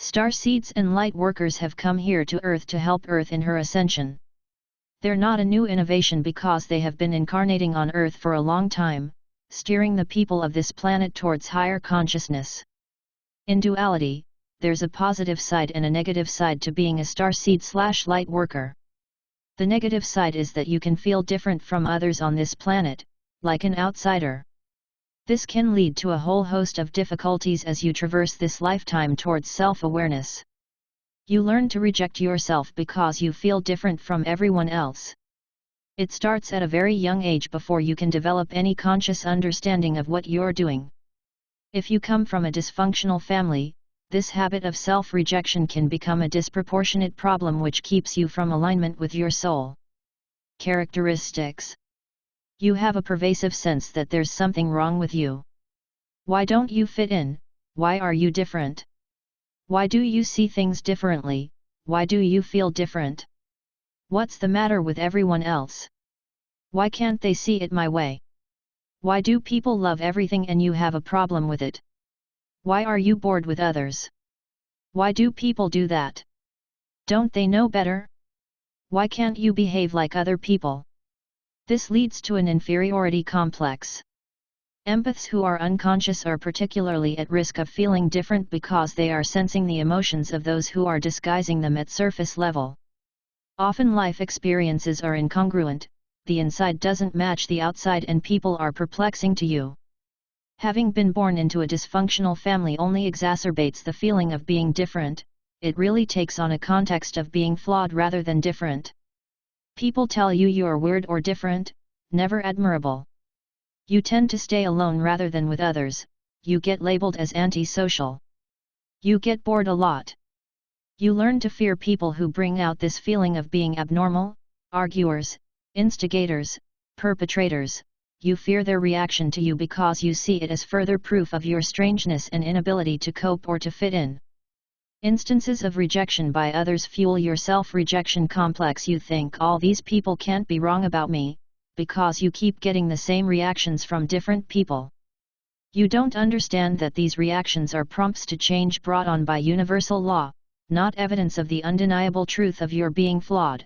Starseeds and light workers have come here to Earth to help Earth in her ascension. They're not a new innovation because they have been incarnating on Earth for a long time, steering the people of this planet towards higher consciousness. In duality, there's a positive side and a negative side to being a starseed/light worker. The negative side is that you can feel different from others on this planet, like an outsider. This can lead to a whole host of difficulties as you traverse this lifetime towards self-awareness. You learn to reject yourself because you feel different from everyone else. It starts at a very young age before you can develop any conscious understanding of what you're doing. If you come from a dysfunctional family, this habit of self-rejection can become a disproportionate problem which keeps you from alignment with your soul. Characteristics: you have a pervasive sense that there's something wrong with you. Why don't you fit in? Why are you different? Why do you see things differently? Why do you feel different? What's the matter with everyone else? Why can't they see it my way? Why do people love everything and you have a problem with it? Why are you bored with others? Why do people do that? Don't they know better? Why can't you behave like other people? This leads to an inferiority complex. Empaths who are unconscious are particularly at risk of feeling different because they are sensing the emotions of those who are disguising them at surface level. Often life experiences are incongruent, the inside doesn't match the outside and people are perplexing to you. Having been born into a dysfunctional family only exacerbates the feeling of being different, it really takes on a context of being flawed rather than different. People tell you you're weird or different, never admirable. You tend to stay alone rather than with others, you get labeled as antisocial. You get bored a lot. You learn to fear people who bring out this feeling of being abnormal, arguers, instigators, perpetrators. You fear their reaction to you because you see it as further proof of your strangeness and inability to cope or to fit in. Instances of rejection by others fuel your self-rejection complex. You think all these people can't be wrong about me, because you keep getting the same reactions from different people. You don't understand that these reactions are prompts to change brought on by universal law, not evidence of the undeniable truth of your being flawed.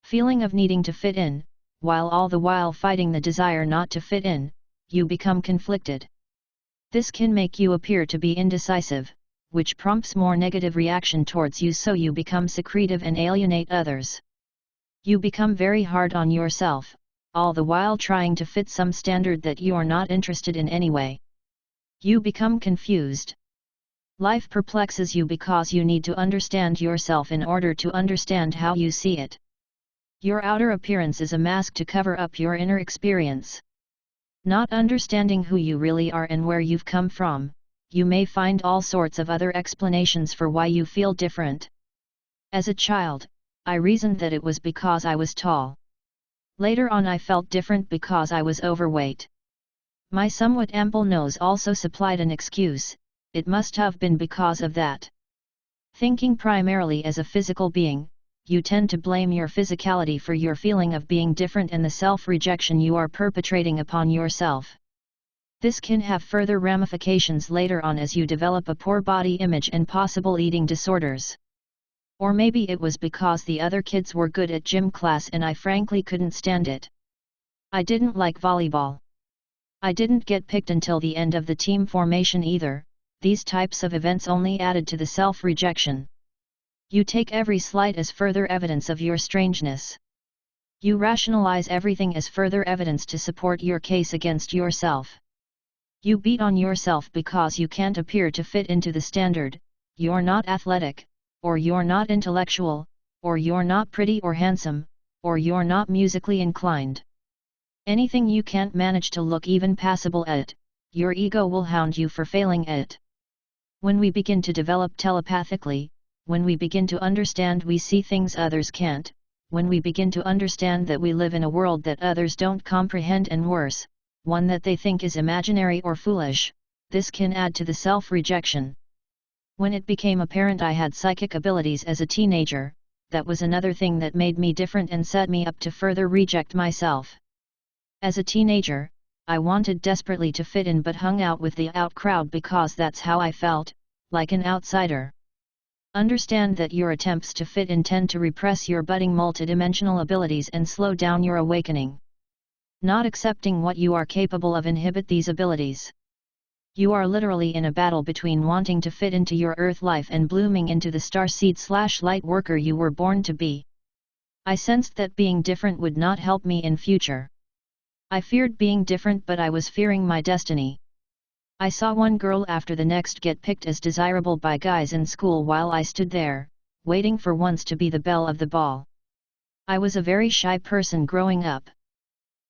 Feeling of needing to fit in, while all the while fighting the desire not to fit in, you become conflicted. This can make you appear to be indecisive, which prompts more negative reaction towards you, so you become secretive and alienate others. You become very hard on yourself, all the while trying to fit some standard that you are not interested in anyway. You become confused. Life perplexes you because you need to understand yourself in order to understand how you see it. Your outer appearance is a mask to cover up your inner experience. Not understanding who you really are and where you've come from, you may find all sorts of other explanations for why you feel different. As a child, I reasoned that it was because I was tall. Later on I felt different because I was overweight. My somewhat ample nose also supplied an excuse, it must have been because of that. Thinking primarily as a physical being, you tend to blame your physicality for your feeling of being different and the self-rejection you are perpetrating upon yourself. This can have further ramifications later on as you develop a poor body image and possible eating disorders. Or maybe it was because the other kids were good at gym class and I frankly couldn't stand it. I didn't like volleyball. I didn't get picked until the end of the team formation either. These types of events only added to the self-rejection. You take every slight as further evidence of your strangeness. You rationalize everything as further evidence to support your case against yourself. You beat on yourself because you can't appear to fit into the standard, you're not athletic, or you're not intellectual, or you're not pretty or handsome, or you're not musically inclined. Anything you can't manage to look even passable at, your ego will hound you for failing at it. When we begin to develop telepathically, when we begin to understand we see things others can't, when we begin to understand that we live in a world that others don't comprehend and worse, one that they think is imaginary or foolish, this can add to the self-rejection. When it became apparent I had psychic abilities as a teenager, that was another thing that made me different and set me up to further reject myself. As a teenager, I wanted desperately to fit in but hung out with the out crowd because that's how I felt, like an outsider. Understand that your attempts to fit in tend to repress your budding multidimensional abilities and slow down your awakening. Not accepting what you are capable of inhibit these abilities. You are literally in a battle between wanting to fit into your earth life and blooming into the starseed/light worker you were born to be. I sensed that being different would not help me in future. I feared being different, but I was fearing my destiny. I saw one girl after the next get picked as desirable by guys in school while I stood there, waiting for once to be the belle of the ball. I was a very shy person growing up.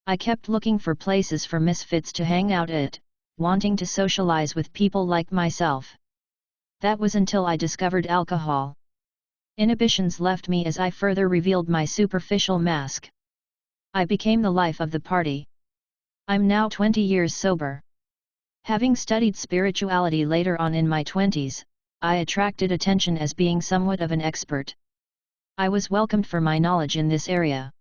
I kept looking for places for misfits to hang out at, wanting to socialize with people like myself. That was until I discovered alcohol. Inhibitions left me as I further revealed my superficial mask. I became the life of the party. I'm now 20 years sober. Having studied spirituality later on in my 20s, I attracted attention as being somewhat of an expert. I was welcomed for my knowledge in this area.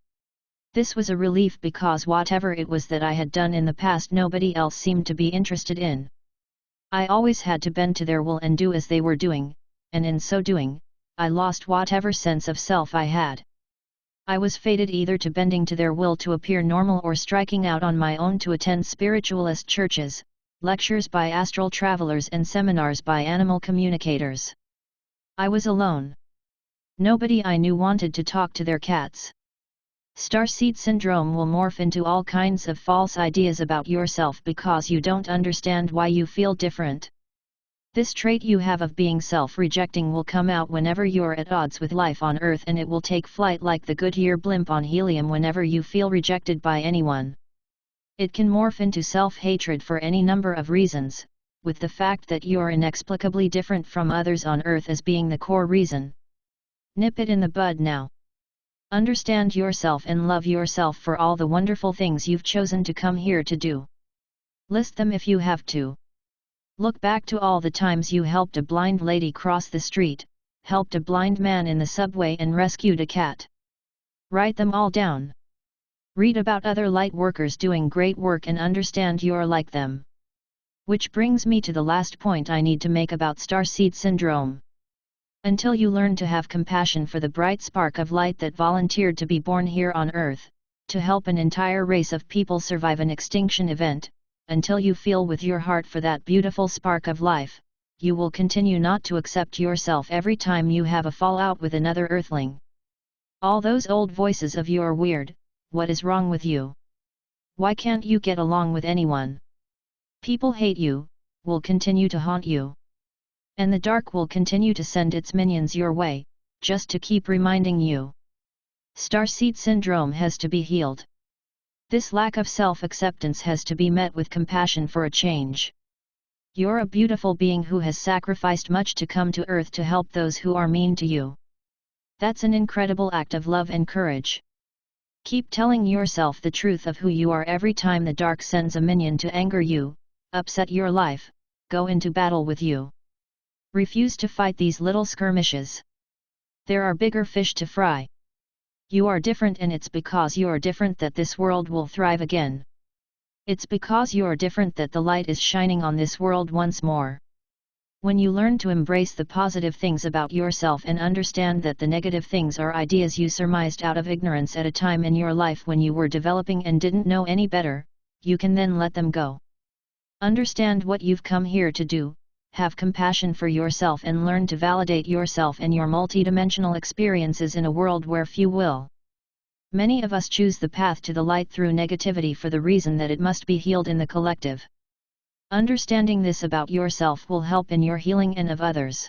This was a relief because whatever it was that I had done in the past nobody else seemed to be interested in. I always had to bend to their will and do as they were doing, and in so doing, I lost whatever sense of self I had. I was fated either to bending to their will to appear normal or striking out on my own to attend spiritualist churches, lectures by astral travelers and seminars by animal communicators. I was alone. Nobody I knew wanted to talk to their cats. Starseed syndrome will morph into all kinds of false ideas about yourself because you don't understand why you feel different. This trait you have of being self-rejecting will come out whenever you're at odds with life on Earth, and it will take flight like the Goodyear blimp on helium whenever you feel rejected by anyone. It can morph into self-hatred for any number of reasons, with the fact that you're inexplicably different from others on Earth as being the core reason. Nip it in the bud now. Understand yourself and love yourself for all the wonderful things you've chosen to come here to do. List them if you have to. Look back to all the times you helped a blind lady cross the street, helped a blind man in the subway, and rescued a cat. Write them all down. Read about other light workers doing great work and understand you're like them. Which brings me to the last point I need to make about Starseed syndrome. Until you learn to have compassion for the bright spark of light that volunteered to be born here on Earth, to help an entire race of people survive an extinction event, until you feel with your heart for that beautiful spark of life, you will continue not to accept yourself every time you have a fallout with another Earthling. All those old voices of "you're weird, what is wrong with you? Why can't you get along with anyone? People hate you," will continue to haunt you. And the dark will continue to send its minions your way, just to keep reminding you. Starseed syndrome has to be healed. This lack of self-acceptance has to be met with compassion for a change. You're a beautiful being who has sacrificed much to come to Earth to help those who are mean to you. That's an incredible act of love and courage. Keep telling yourself the truth of who you are every time the dark sends a minion to anger you, upset your life, go into battle with you. Refuse to fight these little skirmishes. There are bigger fish to fry. You are different, and it's because you are different that this world will thrive again. It's because you are different that the light is shining on this world once more. When you learn to embrace the positive things about yourself and understand that the negative things are ideas you surmised out of ignorance at a time in your life when you were developing and didn't know any better, you can then let them go. Understand what you've come here to do, have compassion for yourself, and learn to validate yourself and your multidimensional experiences in a world where few will. Many of us choose the path to the light through negativity for the reason that it must be healed in the collective. Understanding this about yourself will help in your healing and of others.